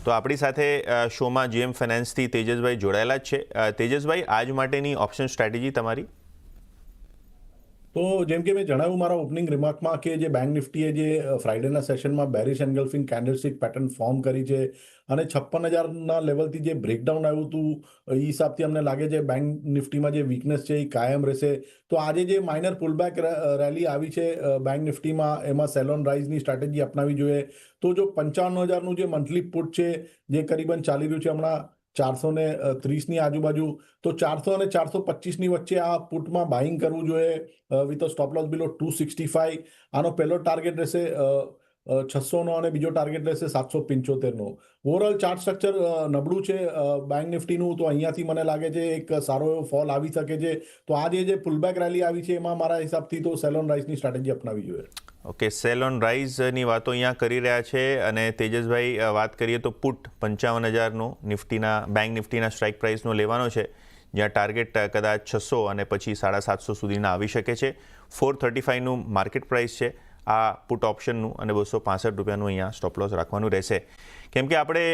તો આપણી સાથે શોમાં જીએમ ફાઇનાન્સથી તેજસભાઈ જોડાયેલા જ છે. તેજસભાઈ, આજ માટેની ઓપ્શન સ્ટ્રેટેજી તમારી? તો જેમ કે મેં જણાવ્યું મારા ઓપનિંગ રિમાર્કમાં કે જે બેંક નિફ્ટીએ જે ફ્રાઇડેના સેશનમાં બેરિશ એન્ગલ્ફિંગ કેન્ડલસ્ટિક પેટર્ન ફોર્મ કરી છે અને 56,000ના લેવલથી જે બ્રેકડાઉન આવ્યું હતું એ હિસાબથી અમને લાગે છે બેંક નિફ્ટીમાં જે વીકનેસ છે એ કાયમ રહેશે. તો આજે જે માઇનર પુલબેક રેલી આવી છે બેંક નિફ્ટીમાં, એમાં સેલ ઓન રાઇઝની સ્ટ્રેટેજી અપનાવી જોઈએ. તો જો 55,000નું જે મંથલી પુટ છે જે કરીબન ચાલી રહ્યું છે હમણાં 430ની આજુબાજુ, તો 400 અને 425ની વચ્ચે આ પુટમાં બાઇંગ કરવું જોઈએ વિથ અ સ્ટોપ લોસ બિલો 265. આનો પહેલો ટાર્ગેટ રહેશે 600નો અને બીજો ટાર્ગેટ રહેશે 775નો. ઓવરઓલ ચાર્ટ સ્ટ્રક્ચર નબળું છે બેંક નિફ્ટીનું, તો અહીંયાથી મને લાગે છે એક સારો એવો ફોલ આવી શકે છે. તો આજે જે પુલબેક રેલી આવી છે એમાં મારા હિસાબથી તો સેલ ઓન રાઇઝની સ્ટ્રેટેજી અપનાવી જોઈએ. ઓકે, સેલ ઓન રાઇઝની વાતો અહીંયા કરી રહ્યા છે. અને તેજસભાઈ, વાત કરીએ તો પુટ 55,000નો બેંક નિફ્ટીના સ્ટ્રાઇક પ્રાઇસનો લેવાનો છે, જ્યાં ટાર્ગેટ કદાચ 600 અને પછી 750 સુધીના આવી શકે છે. 435નું માર્કેટ પ્રાઇસ છે આ પુટ ઓપ્શનનું અને 265 રૂપિયાનું અહીંયા સ્ટોપ લોસ રાખવાનું રહેશે. કેમ કે આપણે